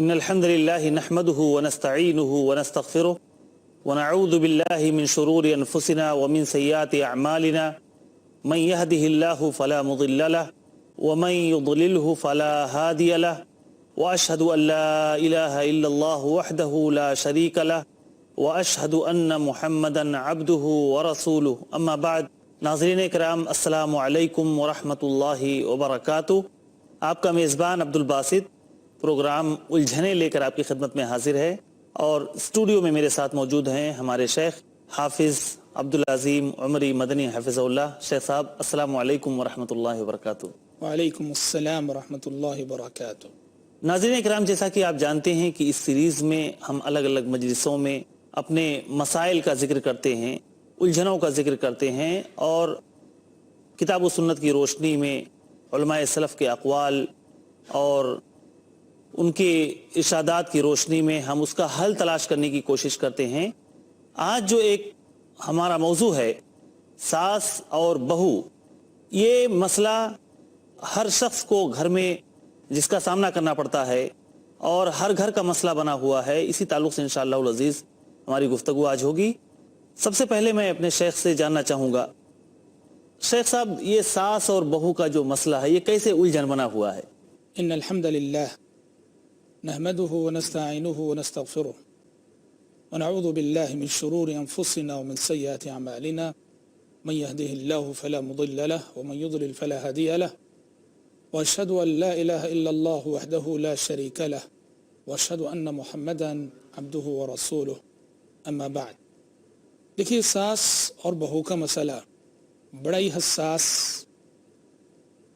إن الحمد لله نحمده ونستعينه ونستغفره ونعوذ بالله من شرور أنفسنا ومن سيئات أعمالنا من يهده الله فلا مضل له ومن يضلله فلا هادي له وأشهد أن لا إله إلا الله وحده لا شريك له وأشهد أن محمدا عبده ورسوله أما بعد. ناظرین کرام السلام علیکم ورحمۃ اللہ وبرکاتہ. آپ کا میزبان عبدالباسط پروگرام الجھنیں لے کر آپ کی خدمت میں حاضر ہے، اور اسٹوڈیو میں میرے ساتھ موجود ہیں ہمارے شیخ حافظ عبدالعظیم عمری مدنی حفظہ اللہ. شیخ صاحب السلام علیکم ورحمۃ اللہ وبرکاتہ. وعلیکم السلام ورحمۃ اللہ وبرکاتہ. ناظرین کرام، جیسا کہ آپ جانتے ہیں کہ اس سیریز میں ہم الگ الگ مجلسوں میں اپنے مسائل کا ذکر کرتے ہیں، الجھنوں کا ذکر کرتے ہیں، اور کتاب و سنت کی روشنی میں علماء سلف کے اقوال اور ان کے ارشادات کی روشنی میں ہم اس کا حل تلاش کرنے کی کوشش کرتے ہیں. آج جو ایک ہمارا موضوع ہے ساس اور بہو، یہ مسئلہ ہر شخص کو گھر میں جس کا سامنا کرنا پڑتا ہے اور ہر گھر کا مسئلہ بنا ہوا ہے. اسی تعلق سے انشاءاللہ العزیز ہماری گفتگو آج ہوگی. سب سے پہلے میں اپنے شیخ سے جاننا چاہوں گا، شیخ صاحب یہ ساس اور بہو کا جو مسئلہ ہے یہ کیسے الجھن بنا ہوا ہے؟ ان الحمد للہ نحمده ونستعینه ونستغفره ونعوذ باللہ من شرور انفسنا ومن سیئات اعمالنا من يهده الله فلا مضل له ومن يضلل فلا هادي له واشهد ان لا اله الا الله وحده لا شريك له واشهد ان محمدا عبده ورسوله اما بعد. دیکھیے، ساس اور بہو کا مسئلہ بڑا ہی حساس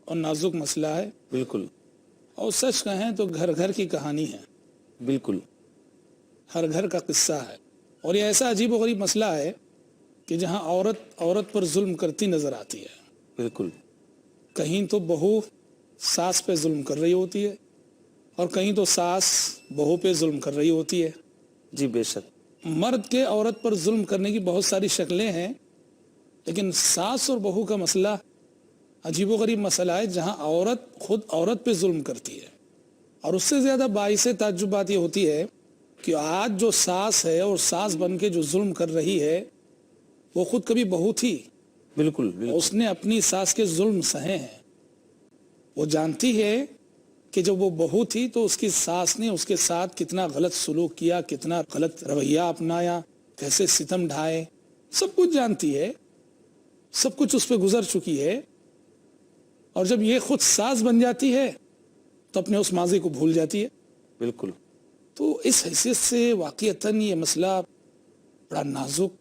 اور نازک مسئلہ ہے. بالکل. اور سچ کہیں تو گھر گھر کی کہانی ہے. بالکل. ہر گھر کا قصہ ہے. اور یہ ایسا عجیب و غریب مسئلہ ہے کہ جہاں عورت پر ظلم کرتی نظر آتی ہے. بالکل. کہیں تو بہو ساس پہ ظلم کر رہی ہوتی ہے اور کہیں تو ساس بہو پہ ظلم کر رہی ہوتی ہے. جی بے شک. مرد کے عورت پر ظلم کرنے کی بہت ساری شکلیں ہیں، لیکن ساس اور بہو کا مسئلہ عجیب و غریب مسئلہ ہے جہاں عورت خود عورت پہ ظلم کرتی ہے. اور اس سے زیادہ باعث تعجب بات یہ ہوتی ہے کہ آج جو ساس ہے اور ساس بن کے جو ظلم کر رہی ہے وہ خود کبھی بہو تھی. بالکل. اس نے اپنی ساس کے ظلم سہے ہیں. وہ جانتی ہے کہ جب وہ بہو تھی تو اس کی ساس نے اس کے ساتھ کتنا غلط سلوک کیا، کتنا غلط رویہ اپنایا، کیسے ستم ڈھائے، سب کچھ جانتی ہے، سب کچھ اس پہ گزر چکی ہے. اور جب یہ خود ساس بن جاتی ہے تو اپنے اس ماضی کو بھول جاتی ہے. بالکل. تو اس حیثیت سے واقعتاً یہ مسئلہ بڑا نازک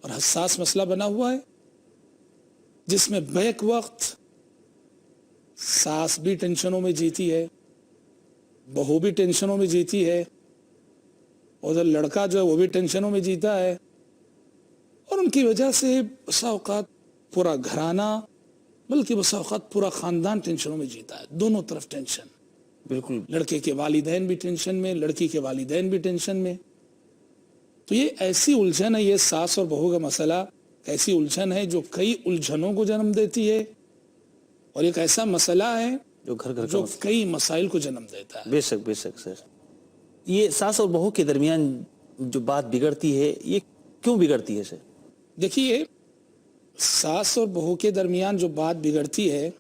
اور حساس مسئلہ بنا ہوا ہے، جس میں بیک وقت ساس بھی ٹینشنوں میں جیتی ہے، بہو بھی ٹینشنوں میں جیتی ہے، اور لڑکا جو ہے وہ بھی ٹینشنوں میں جیتا ہے. اور ان کی وجہ سے بسا اوقات پورا گھرانہ بلکہ بسا اوقات پورا خاندان ٹینشنوں میں جیتا ہے. دونوں طرف ٹینشن. بالکل. لڑکے کے والدین بھی ٹینشن میں، لڑکی کے والدین بھی ٹینشن میں. تو یہ ایسی الجھن ہے، یہ ساس اور بہو کا مسئلہ ایسی الجھن ہے جو کئی الجھنوں کو جنم دیتی ہے، اور ایک ایسا مسئلہ ہے جو کئی مسائل کو جنم دیتا ہے. بے شک بے شک سر. یہ ساس اور بہو کے درمیان جو بات بگڑتی ہے یہ کیوں بگڑتی ہے سر؟ دیکھیے، ساس اور بہو کے درمیان جو بات بگڑتی ہے،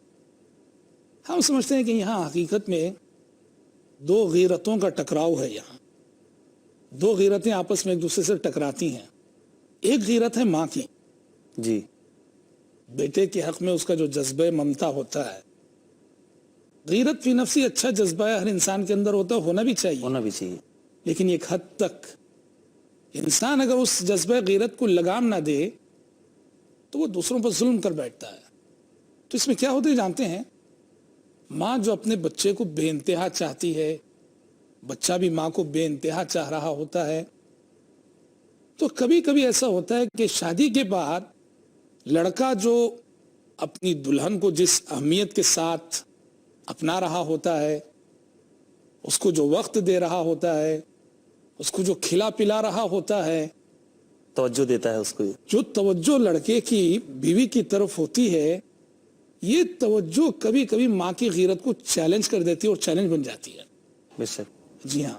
ہم سمجھتے ہیں کہ یہاں حقیقت میں دو غیرتوں کا ٹکراؤ ہے. یہاں دو غیرتیں آپس میں ایک دوسرے سے ٹکراتی ہیں. ایک غیرت ہے ماں کی. جی. بیٹے کے حق میں اس کا جو جذبہ ممتا ہوتا ہے، غیرت فی نفسی اچھا جذبہ ہے، ہر انسان کے اندر ہوتا ہے، ہونا بھی چاہیے. لیکن ایک حد تک انسان اگر اس جذبہ غیرت کو لگام نہ دے تو وہ دوسروں پر ظلم کر بیٹھتا ہے. تو اس میں کیا ہوتے جانتے ہیں، ماں جو اپنے بچے کو بے انتہا چاہتی ہے، بچہ بھی ماں کو بے انتہا چاہ رہا ہوتا ہے، تو کبھی کبھی ایسا ہوتا ہے کہ شادی کے بعد لڑکا جو اپنی دلہن کو جس اہمیت کے ساتھ اپنا رہا ہوتا ہے، اس کو جو وقت دے رہا ہوتا ہے، اس کو جو کھلا پلا رہا ہوتا ہے، توجہ دیتا ہے اس کو، جو توجہ لڑکے کی بیوی کی طرف ہوتی ہے، یہ توجہ کبھی کبھی ماں کی غیرت کو چیلنج کر دیتی ہے اور چیلنج بن جاتی ہے. بے شک. جی ہاں،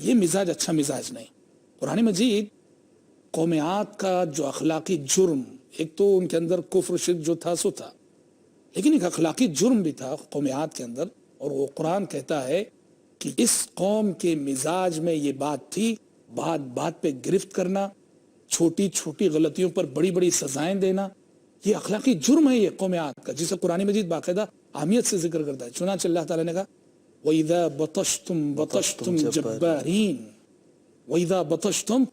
یہ مزاج اچھا مزاج نہیں. قرآن مجید قومیات کا جو اخلاقی جرم، ایک تو ان کے اندر کفر شرک جو تھا سو تھا، لیکن ایک اخلاقی جرم بھی تھا قومیات کے اندر، اور وہ قرآن کہتا ہے کہ اس قوم کے مزاج میں یہ بات تھی، بات بات پہ گرفت کرنا، چھوٹی چھوٹی غلطیوں پر بڑی بڑی سزائیں دینا، یہ اخلاقی جرم ہے یہ قومیات کا، جسے قرآن مجید باقاعدہ اہمیت سے ذکر کرتا ہے. چنانچہ اللہ تعالیٰ نے کہا وَإِذَا بَطَشْتُمْ بَطَشْتُمْ جَبَّارِينَ، وَإِذَا بَطَشْتُمْ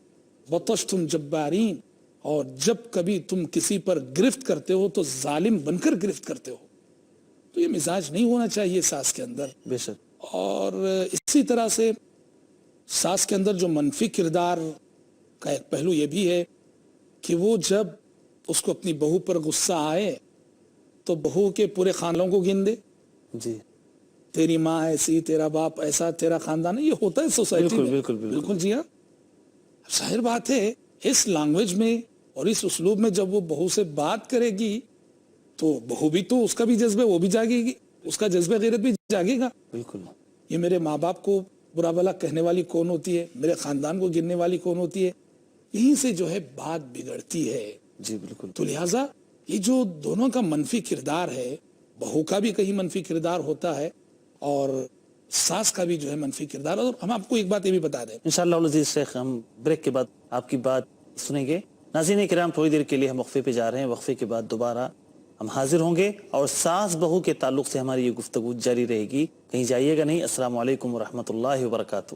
بَطَشْتُمْ جَبَّارِينَ، اور جب کبھی تم کسی پر گرفت کرتے ہو تو ظالم بن کر گرفت کرتے ہو. تو یہ مزاج نہیں ہونا چاہیے ساس کے اندر. بے شک. اور اسی طرح سے ساس کے اندر جو منفی کردار کا ایک پہلو یہ بھی ہے کہ وہ جب اس کو اپنی بہو پر غصہ آئے تو بہو کے پورے خاندان کو گن دے. جی. تیری ماں ایسی، تیرا باپ ایسا، تیرا خاندان، یہ ہوتا ہے سوسائٹی میں. بالکل بالکل بالکل جی ہاں. ظاہر بات ہے اس لینگویج میں اور اس اسلوب میں جب وہ بہو سے بات کرے گی تو بہو بھی تو اس کا بھی جذبہ وہ بھی جاگے گی، اس کا جذبہ غیرت بھی جاگے گا. بالکل. یہ میرے ماں باپ کو برا بھلا کہنے والی کون ہوتی ہے، میرے خاندان کو گننے والی کون ہوتی ہے، یہیں سے جو ہے بات بگڑتی ہے. جی بالکل. تو لہٰذا یہ جو دونوں کا منفی کردار ہے، بہو کا بھی کہیں منفی کردار ہوتا ہے اور ساس کا بھی جو ہے منفی کردار. اور ہم آپ کو ایک بات یہ بھی بتا دیں، انشاءاللہ العزیز شیخ ہم بریک کے بعد آپ کی بات سنیں گے. ناظرین کرام تھوڑی دیر کے لیے ہم وقفے پہ جا رہے ہیں، وقفے کے بعد دوبارہ ہم حاضر ہوں گے اور ساس بہو کے تعلق سے ہماری یہ گفتگو جاری رہے گی. کہیں جائیے گا نہیں. السلام علیکم ورحمۃ اللہ وبرکاتہ.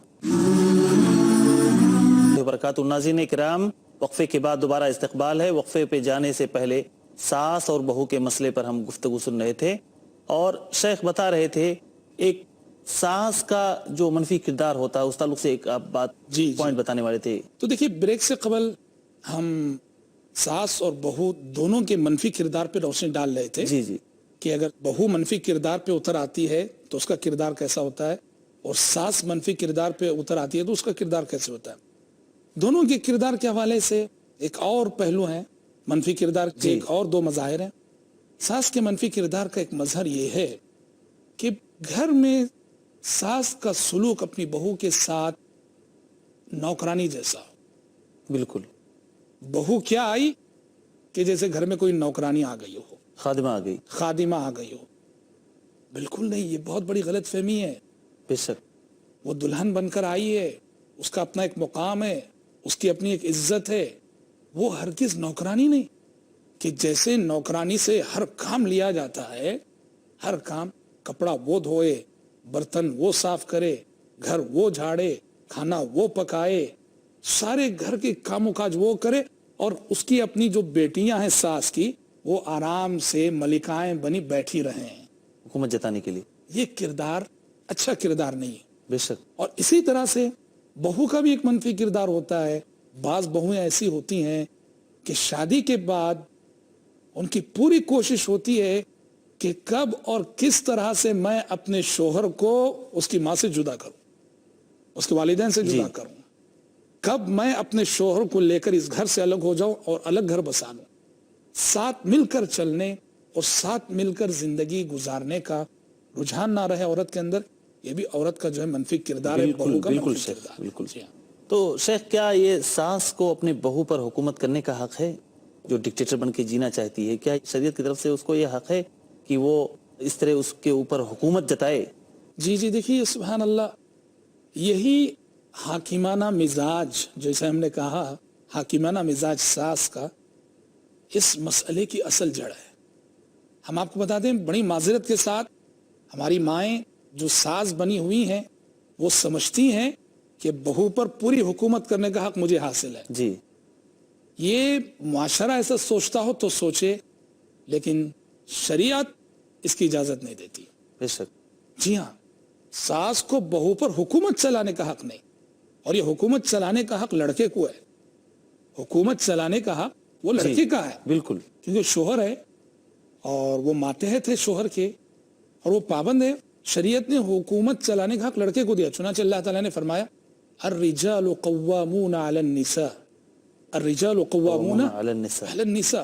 ناظرین کرام وقفے کے بعد دوبارہ استقبال ہے. وقفے پہ جانے سے پہلے ساس اور بہو کے مسئلے پر ہم گفتگو سن رہے تھے اور شیخ بتا رہے تھے ایک ساس کا جو منفی کردار ہوتا ہے اس تعلق سے ایک آپ بات پوائنٹ بتانے والے تھے. تو دیکھیے بریک سے قبل ہم ساس اور بہو دونوں کے منفی کردار پہ روشنی ڈال رہے تھے. جی جی. کہ اگر بہو منفی کردار پہ اتر آتی ہے تو اس کا کردار کیسا ہوتا ہے، اور ساس منفی کردار پہ اتر آتی ہے تو اس کا کردار کیسے ہوتا ہے. دونوں کے کردار کے حوالے سے ایک اور پہلو ہے، منفی کردار کے ایک اور دو مظاہر ہیں. ساس کے منفی کردار کا ایک مظہر یہ ہے کہ گھر میں ساس کا سلوک اپنی بہو کے ساتھ نوکرانی جیسا. بالکل. بہو کیا آئی کہ جیسے گھر میں کوئی نوکرانی آ گئی ہو، خادمہ آ گئی. خادمہ آ گئی ہو. بالکل نہیں، یہ بہت بڑی غلط فہمی ہے. بے شک. وہ دلہن بن کر آئی ہے، اس کا اپنا ایک مقام ہے، اس کی اپنی ایک عزت ہے. وہ ہرگز نوکرانی نہیں کہ جیسے نوکرانی سے ہر کام لیا جاتا ہے، ہر کام، کپڑا وہ دھوئے، برتن وہ صاف کرے، گھر وہ جھاڑے، کھانا وہ پکائے، سارے گھر کے کام و کاج وہ کرے، اور اس کی اپنی جو بیٹیاں ہیں ساس کی وہ آرام سے ملکائیں بنی بیٹھی رہیں حکومت جتانے کے لیے. یہ کردار اچھا کردار نہیں ہے. بے شک. اور اسی طرح سے بہو کا بھی ایک منفی کردار ہوتا ہے. بعض بہویں ایسی ہوتی ہیں کہ شادی کے بعد ان کی پوری کوشش ہوتی ہے کہ کب اور کس طرح سے میں اپنے شوہر کو اس کی ماں سے جدا کروں، اس کے والدین سے جدا کروں، کب میں اپنے شوہر کو لے کر اس گھر سے الگ ہو جاؤں اور الگ گھر بسا لوں. ساتھ مل کر چلنے اور ساتھ مل کر زندگی گزارنے کا رجحان نہ رہے عورت کے اندر، یہ بھی عورت کا جو ہے منفی کردار ہے. بہو کا بالکل منفی شیخ. کردار. بالکل. جی ہاں. تو شیخ کیا یہ ساس کو اپنے بہو پر حکومت کرنے کا حق ہے جو ڈکٹیٹر بن کے جینا چاہتی ہے؟ کیا شریعت کی طرف سے اس کو یہ حق ہے کہ وہ اس طرح اس کے اوپر حکومت جتائے؟ جی جی. دیکھیے سبحان اللہ، یہی حاکمانہ مزاج، جیسے ہم نے کہا حاکمانہ مزاج ساس کا، اس مسئلے کی اصل جڑ ہے. ہم آپ کو بتا دیں بڑی معذرت کے ساتھ، ہماری مائیں جو ساس بنی ہوئی ہیں وہ سمجھتی ہیں کہ بہو پر پوری حکومت کرنے کا حق مجھے حاصل ہے. جی. یہ معاشرہ ایسا سوچتا ہو تو سوچے، لیکن شریعت اس کی اجازت نہیں دیتی. بے شک. جی ہاں، ساس کو بہو پر حکومت چلانے کا حق نہیں، اور یہ حکومت چلانے کا حق لڑکے کو ہے. حکومت چلانے کا حق وہ لڑکی کا ہے. بالکل. کیونکہ شوہر ہے اور وہ ماتحت ہے شوہر کے اور وہ پابند ہے. شریعت نے حکومت چلانے کا حق لڑکے کو دیا. چنانچہ اللہ تعالیٰ نے فرمایا الرجال قوامون علی النساء، الرجال قوامون علی النساء.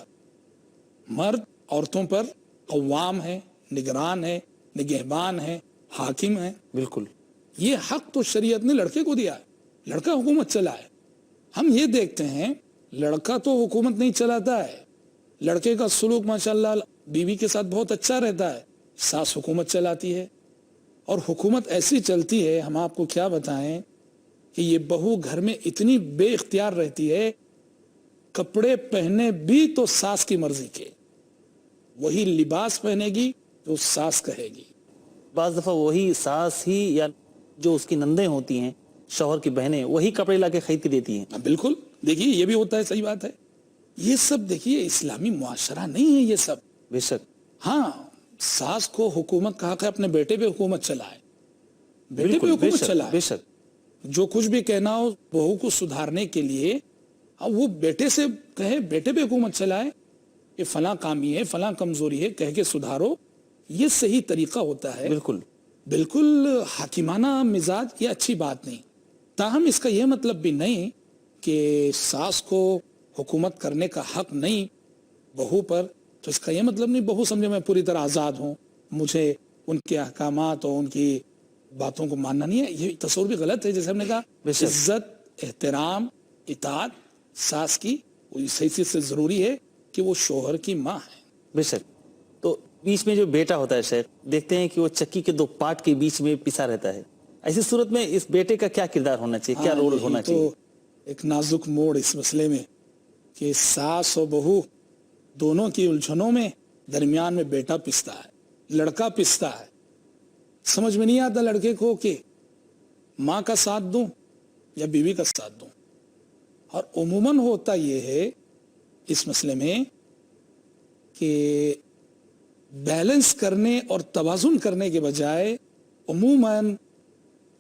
مرد عورتوں پر قوام ہے، نگران ہے، نگہبان ہے، حاکم ہے. بالکل. یہ حق تو شریعت نے لڑکے کو دیا ہے. لڑکا حکومت چلائے. ہم یہ دیکھتے ہیں لڑکا تو حکومت نہیں چلاتا ہے, لڑکے کا سلوک ماشاءاللہ بیوی کے ساتھ بہت اچھا رہتا ہے, ساس حکومت چلاتی ہے. اور حکومت ایسی چلتی ہے, ہم آپ کو کیا بتائیں کہ یہ بہو گھر میں اتنی بے اختیار رہتی ہے, کپڑے پہنے بھی تو ساس کی مرضی کے, وہی لباس پہنے گی تو ساس کہے گی. بعض دفعہ وہی ساس ہی یا جو اس کی نندیں ہوتی ہیں, شوہر کی بہنیں, وہی کپڑے لا کے خرید کے دیتی ہیں. بالکل, دیکھیے یہ بھی ہوتا ہے, صحیح بات ہے. یہ سب دیکھیے اسلامی معاشرہ نہیں ہے یہ سب. بے شک. ہاں, ساس کو حکومت کا حق ہے, اپنے بیٹے پہ حکومت چلائے, بیٹے پہ حکومت چلائے. بے شک. جو کچھ بھی کہنا ہو بہو کو سدھارنے کے لیے وہ بیٹے سے کہے, بیٹے پہ حکومت چلائے, کہ فلاں کامی ہے, فلاں کمزوری ہے, کہہ کے سدھارو. یہ صحیح طریقہ ہوتا ہے. بالکل بالکل حاکمانہ مزاج یہ اچھی بات نہیں. تاہم اس کا یہ مطلب بھی نہیں کہ ساس کو حکومت کرنے کا حق نہیں بہو پر, تو اس کا یہ مطلب نہیں بہو سمجھے میں پوری طرح آزاد ہوں, مجھے ان کے احکامات اور ان کی باتوں کو ماننا نہیں ہے. یہ تصور بھی غلط ہے. جیسے ہم نے کہا عزت, احترام, اطاعت ساس کی اس حیثیت سے ضروری ہے کہ وہ شوہر کی ماں ہے. بے شک. تو بیچ میں جو بیٹا ہوتا ہے شیخ, دیکھتے ہیں کہ وہ چکی کے 2 پارٹ کے بیچ میں پسا رہتا ہے. ایسی صورت میں اس بیٹے کا کیا کردار ہونا چاہیے, کیا رول ہونا چاہیے؟ تو ایک نازک موڑ اس مسئلے میں کہ ساس اور بہو دونوں کی الجھنوں میں درمیان میں بیٹا پستا ہے, لڑکا پستا ہے. سمجھ میں نہیں آتا لڑکے کو کہ ماں کا ساتھ دوں یا بیوی کا ساتھ دوں. اور عموماً ہوتا یہ ہے اس مسئلے میں کہ بیلنس کرنے اور توازن کرنے کے بجائے عموماً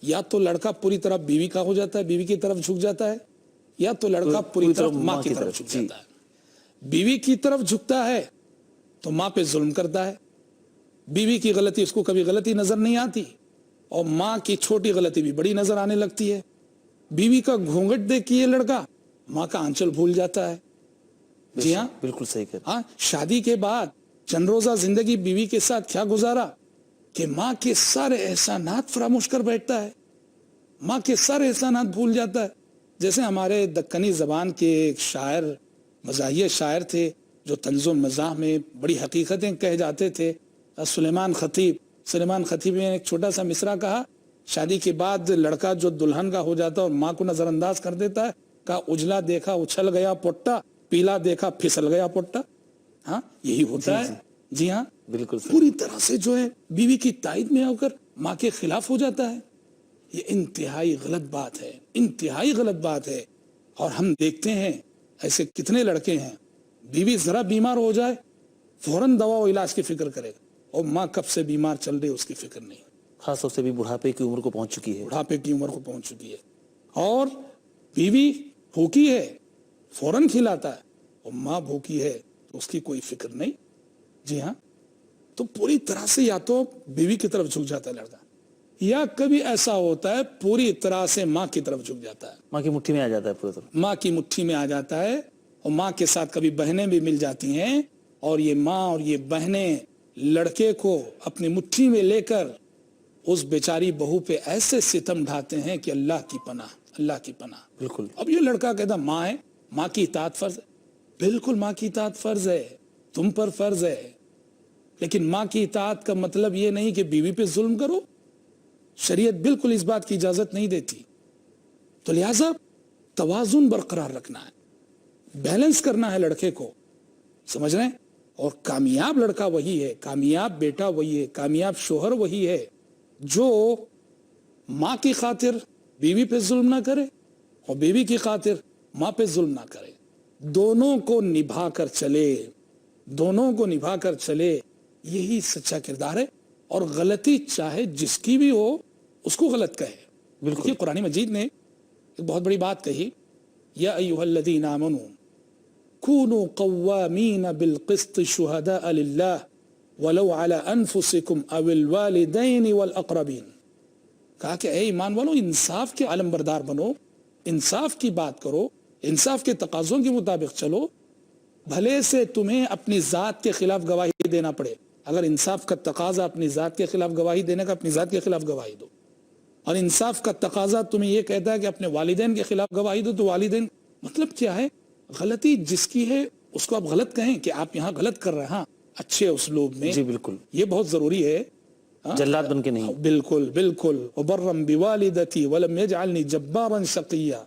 یا تو لڑکا پوری طرح بیوی کا ہو جاتا ہے, بیوی کی طرف جھک جاتا ہے, یا تو لڑکا پوری طرف ماں کی طرف جھک جاتا ہے. بیوی کی طرف جھکتا ہے تو ماں پہ ظلم کرتا ہے, بیوی کی غلطی اس کو کبھی غلطی نظر نہیں آتی, اور ماں کی چھوٹی غلطی بھی بڑی نظر آنے لگتی ہے. بیوی کا گھونگٹ دیکھ کے یہ لڑکا ماں کا آنچل بھول جاتا ہے. جی ہاں, بالکل صحیح کہا. ہاں, شادی کے بعد چند روزہ زندگی بیوی کے ساتھ کیا گزارا کہ ماں کے سارے احسانات فراموش کر بیٹھتا ہے, ماں کے سارے احسانات بھول جاتا ہے. جیسے ہمارے دکنی زبان کے ایک شاعر, مزاحیہ شاعر تھے جو طنز و مزاح میں بڑی حقیقتیں کہہ جاتے تھے, سلیمان خطیب. سلیمان خطیب نے ایک چھوٹا سا مصرع کہا, شادی کے بعد لڑکا جو دلہن کا ہو جاتا اور ماں کو نظر انداز کر دیتا ہے, کہا اجلا دیکھا اچھل گیا پوٹا, پیلا دیکھا پھسل گیا پوٹا. ہاں, یہی ہوتا ہے. جی ہاں, بالکل پوری طرح سے جو ہے بیوی کی تائید میں ہو کر ماں کے خلاف ہو جاتا ہے. یہ انتہائی غلط بات ہے, انتہائی غلط بات ہے. اور ہم دیکھتے ہیں ایسے کتنے لڑکے ہیں, بیوی ذرا بیمار ہو جائے فوراً دوا و علاج کی فکر کرے گا, اور ماں کب سے بیمار چل رہی اس کی فکر نہیں. خاص طور سے بھی بڑھاپے کی عمر کو پہنچ چکی ہے. بڑھاپے کی عمر کو پہنچ چکی ہے, اور بیوی بھوکی ہے فوراً کھلاتا ہے, اور ماں بھوکی ہے تو اس کی کوئی فکر نہیں. جی ہاں, تو پوری طرح سے یا تو بیوی کی طرف جھک جاتا ہے لڑکا, یا کبھی ایسا ہوتا ہے پوری طرح سے ماں کی طرف جھک جاتا ہے, ماں کی مٹھی میں آ جاتا ہے پوری طرح, ماں کی مٹھی میں آ جاتا ہے. اور ماں کے ساتھ کبھی بہنیں بھی مل جاتی ہیں, اور یہ ماں اور یہ بہنیں لڑکے کو اپنی مٹھی میں لے کر اس بیچاری بہو پہ ایسے ستم ڈھاتے ہیں کہ اللہ کی پناہ, اللہ کی پناہ. بالکل. اب یہ لڑکا کہتا ماں ہے, ماں کی اطاعت فرض ہے. بالکل ماں کی اطاعت فرض ہے, تم پر فرض ہے, لیکن ماں کی اطاعت کا مطلب یہ نہیں کہ بیوی پہ ظلم کرو. شریعت بالکل اس بات کی اجازت نہیں دیتی. تو لہذا توازن برقرار رکھنا ہے, بیلنس کرنا ہے لڑکے کو, سمجھ رہے ہیں. اور کامیاب لڑکا وہی ہے, کامیاب بیٹا وہی ہے, کامیاب شوہر وہی ہے جو ماں کی خاطر بیوی پہ ظلم نہ کرے اور بیوی کی خاطر ماں پہ ظلم نہ کرے. دونوں کو نبھا کر چلے, دونوں کو نبھا کر چلے, یہی سچا کردار ہے. اور غلطی چاہے جس کی بھی ہو اس کو غلط کہے. بالکل. قرآن مجید نے ایک بہت بڑی بات کہی, یا ایھا الذین آمنوا کونوا قوامین بالقسط شہداء للہ ولو علی انفسکم او الوالدین والاقربین. کہا کہ اے ایمان والو انصاف کے علم بردار بنو, انصاف کی بات کرو, انصاف کے تقاضوں کے مطابق چلو, بھلے سے تمہیں اپنی ذات کے خلاف گواہی دینا پڑے. اگر انصاف کا تقاضا اپنی ذات کے خلاف گواہی دینے کا, اپنی ذات کے خلاف گواہی دو. اور انصاف کا تقاضا تمہیں یہ کہتا ہے کہ اپنے والدین کے خلاف گواہی دو، تو والدین مطلب کیا ہے؟ غلطی جس کی ہے اس کو آپ غلط کہیں کہ آپ یہاں غلط کر رہے ہیں، ہاں اچھے اسلوب میں. جی بالکل، یہ بہت ضروری ہے. جلاد بن کے نہیں. بالکل بالکل. وبرم بوالدتی ولم یجعلنی جبارا شقیا.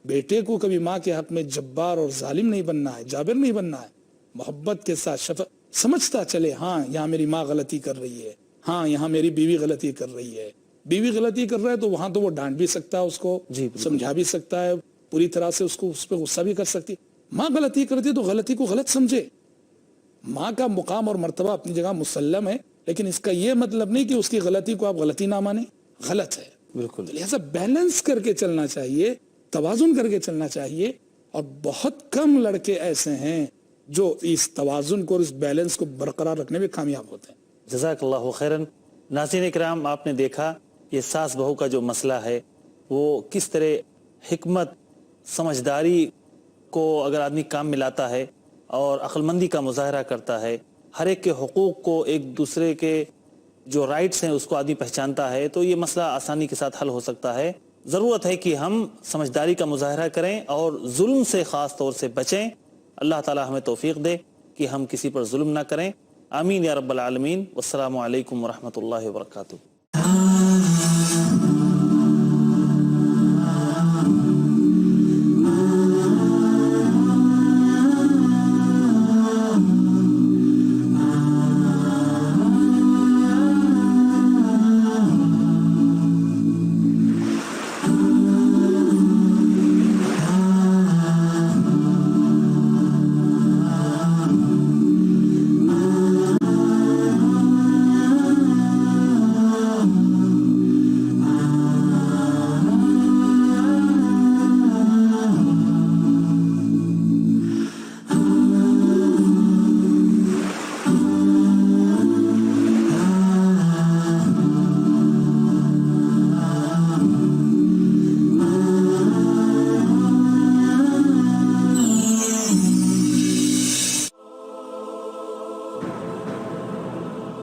بیٹے کو کبھی ماں کے حق میں جبار اور ظالم نہیں بننا ہے، جابر نہیں بننا ہے. محبت کے ساتھ سمجھتا چلے ہاں یہاں میری ماں غلطی کر رہی ہے، ہاں یہاں میری بیوی غلطی کر رہی ہے. بیوی غلطی کر رہا ہے تو وہاں تو وہ ڈانٹ بھی سکتا ہے اس کو، سمجھا بھی سکتا ہے پوری طرح سے، اس کو اس پہ غصہ بھی کر سکتی. ماں غلطی کرتی ہے تو غلطی کو غلط سمجھے. ماں کا مقام اور مرتبہ اپنی جگہ مسلم ہے، لیکن اس کا یہ مطلب نہیں کہ اس کی غلطی کو آپ غلطی نہ مانیں. غلط ہے بالکل. لہذا بیلنس کر کے چلنا چاہیے، توازن کر کے چلنا چاہیے. اور بہت کم لڑکے ایسے ہیں جو اس توازن کو اور اس بیلنس کو برقرار رکھنے میں کامیاب ہوتے ہیں. جزاک اللہ خیرن. ناظرین کرام، آپ نے دیکھا یہ ساس بہو کا جو مسئلہ ہے وہ کس طرح حکمت، سمجھداری کو اگر آدمی کام میں لاتا ہے اور عقل مندی کا مظاہرہ کرتا ہے، ہر ایک کے حقوق کو، ایک دوسرے کے جو رائٹس ہیں اس کو آدمی پہچانتا ہے، تو یہ مسئلہ آسانی کے ساتھ حل ہو سکتا ہے. ضرورت ہے کہ ہم سمجھداری کا مظاہرہ کریں اور ظلم سے خاص طور سے بچیں. اللہ تعالی ہمیں توفیق دے کہ ہم کسی پر ظلم نہ کریں. آمین یا رب العالمین. والسلام علیکم ورحمۃ اللہ وبرکاتہ.